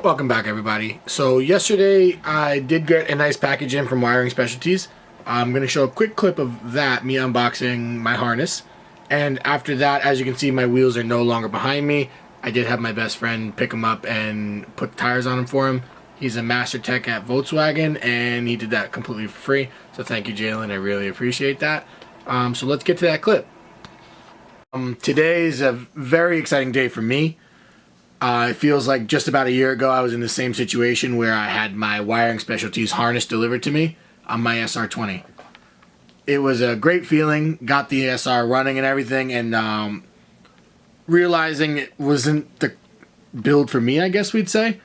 Welcome back, everybody. So yesterday I did get a nice package in from Wiring Specialties. I'm going to show a quick clip of that, me unboxing my harness. And after that, as you can see, my wheels are no longer behind me. I did have my best friend pick them up and put tires on them for him. He's a master tech at Volkswagen, and he did that completely for free. So thank you, Jalen. I really appreciate that. So let's get to that clip. Today is a very exciting day for me. It feels like just about a year ago I was in the same situation where I had my Wiring Specialties harness delivered to me on my SR20. It was a great feeling, got the SR running and everything, and realizing it wasn't the build for me, I guess we'd say,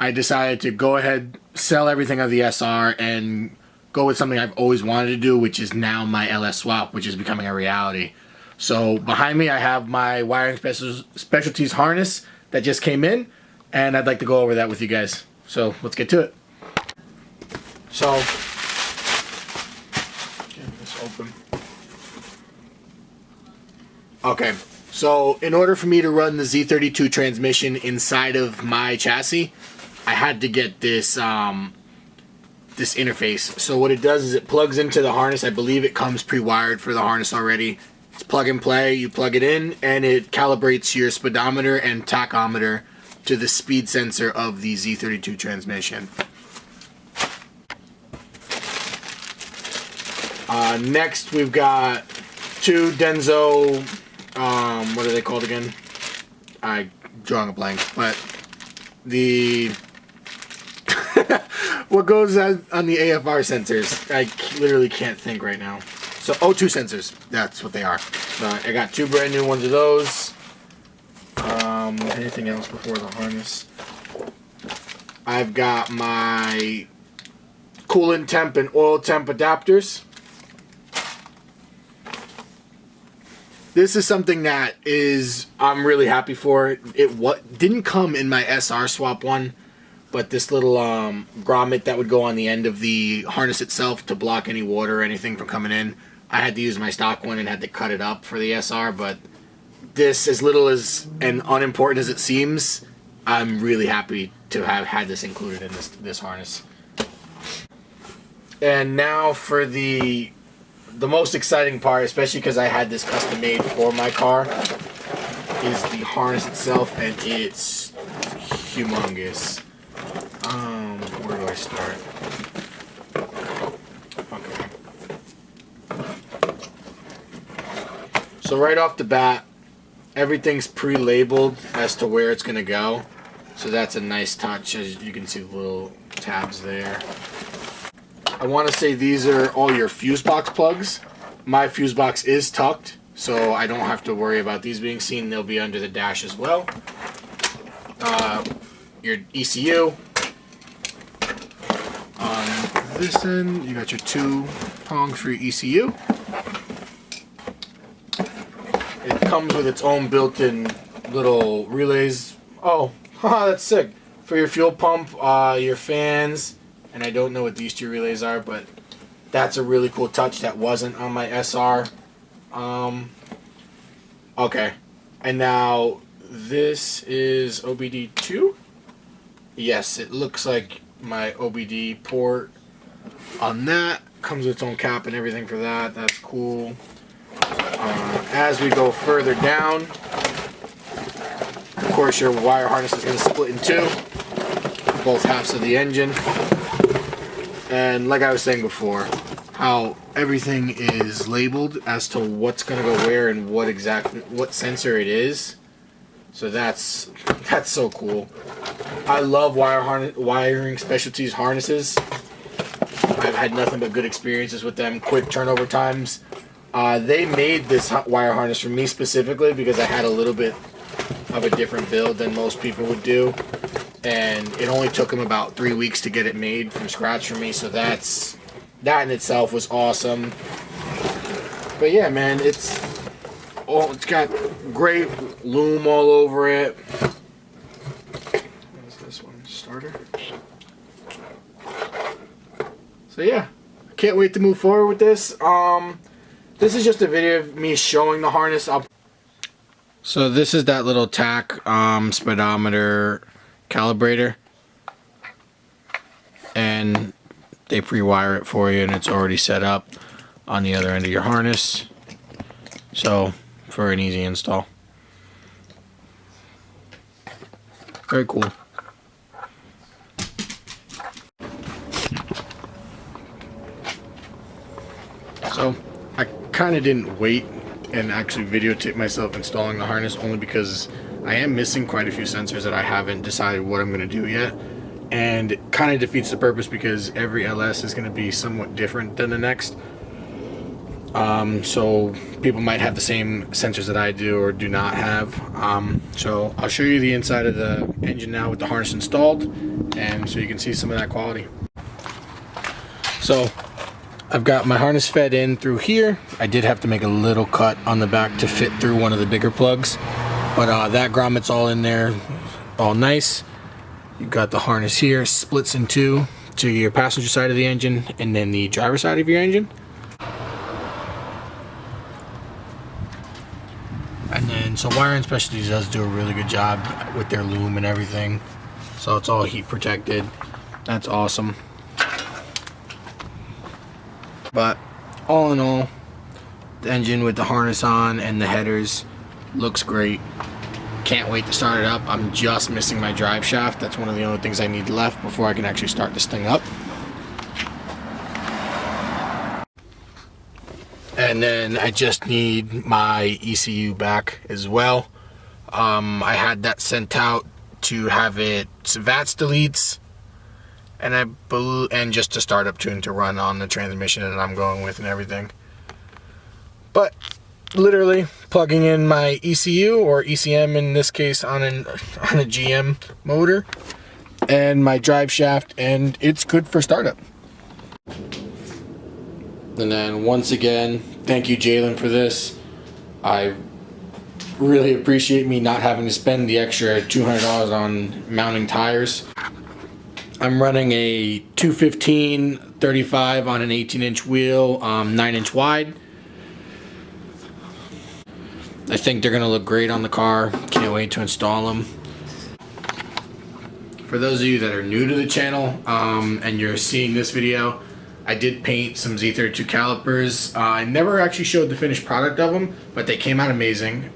I decided to go ahead, sell everything of the SR, and go with something I've always wanted to do, which is now my LS swap, which is becoming a reality. So behind me I have my Wiring Specialties harness that just came in, and I'd like to go over that with you guys. So let's get to it. So, get this open. Okay, so in order for me to run the S13 transmission inside of my chassis, I had to get this this interface. So what it does is it plugs into the harness. I believe it comes pre-wired for the harness already. It's plug and play. You plug it in and it calibrates your speedometer and tachometer to the speed sensor of the S13 transmission. Next we've got two Denso, what are they called again? I'm drawing a blank, but the what goes on the AFR sensors? I literally can't think right now. So O2 sensors, that's what they are. I got two brand new ones of those. Anything else before the harness? I've got my coolant temp and oil temp adapters. This is something that I'm really happy for. It didn't come in my SR swap one, but this little grommet that would go on the end of the harness itself to block any water or anything from coming in. I had to use my stock one and had to cut it up for the SR, but this, as little as and unimportant as it seems, I'm really happy to have had this included in this harness. And now for the most exciting part, especially because I had this custom made for my car, is the harness itself, and it's humongous. Where do I start? Okay. So right off the bat, everything's pre-labeled as to where it's going to go. So that's a nice touch, as you can see the little tabs there. I want to say these are all your fuse box plugs. My fuse box is tucked, so I don't have to worry about these being seen. They'll be under the dash as well. Your ECU. On this end, you got your two prongs for your ECU. It comes with its own built-in little relays. Oh, haha, that's sick. For your fuel pump, your fans, and I don't know what these two relays are, but that's a really cool touch that wasn't on my SR. Okay, and now this is OBD2. Yes, it looks like my OBD port on that. Comes with its own cap and everything for that. That's cool. As we go further down, of course your wire harness is going to split in two, both halves of the engine. And like I was saying before, how everything is labeled as to what's going to go where and what sensor it is. So that's so cool. I love Wiring Specialties harnesses. I've had nothing but good experiences with them. Quick turnover times. They made this wire harness for me specifically because I had a little bit of a different build than most people would do, and it only took them about 3 weeks to get it made from scratch for me. So that in itself was awesome. But yeah, man, it's got great loom all over it. What is this one? Starter. So yeah, I can't wait to move forward with this. This is just a video of me showing the harness up. So this is that little tach speedometer calibrator. and they pre-wire it for you, and it's already set up on the other end of your harness, so for an easy install. Very cool. So I kind of didn't wait and actually videotape myself installing the harness, only because I am missing quite a few sensors that I haven't decided what I'm going to do yet, and it kind of defeats the purpose because every LS is going to be somewhat different than the next. So people might have the same sensors that I do or do not have. So I'll show you the inside of the engine now with the harness installed, and so you can see some of that quality. So I've got my harness fed in through here. I did have to make a little cut on the back to fit through one of the bigger plugs, but that grommet's all in there, all nice. You've got the harness here, splits in two to your passenger side of the engine and then the driver side of your engine. And then, so Wiring Specialties does do a really good job with their loom and everything. So it's all heat protected. That's awesome. But all in all, the engine with the harness on and the headers looks great. Can't wait to start it up. I'm just missing my drive shaft. That's one of the only things I need left before I can actually start this thing up. And then I just need my ECU back as well. I had that sent out to have it VATS deletes, and just to start up tune to run on the transmission that I'm going with and everything. But literally plugging in my ECU or ECM in this case on a GM motor and my drive shaft, and it's good for startup. And then once again, thank you Jalen for this. I really appreciate me not having to spend the extra $200 on mounting tires. I'm running a 215/35 on an 18-inch wheel, 9-inch wide. I think they're gonna look great on the car. Can't wait to install them. For those of you that are new to the channel and you're seeing this video, I did paint some Z32 calipers. I never actually showed the finished product of them, but they came out amazing.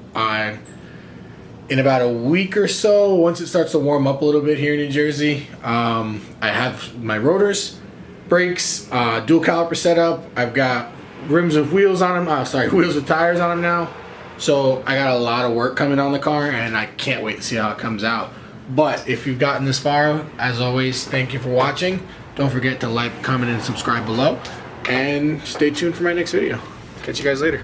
In about a week or so, once it starts to warm up a little bit here in New Jersey, I have my rotors, brakes, dual caliper setup. I've got rims with wheels on them, wheels with tires on them now. So I got a lot of work coming on the car, and I can't wait to see how it comes out. But if you've gotten this far, as always, thank you for watching. Don't forget to like, comment, and subscribe below. And stay tuned for my next video. Catch you guys later.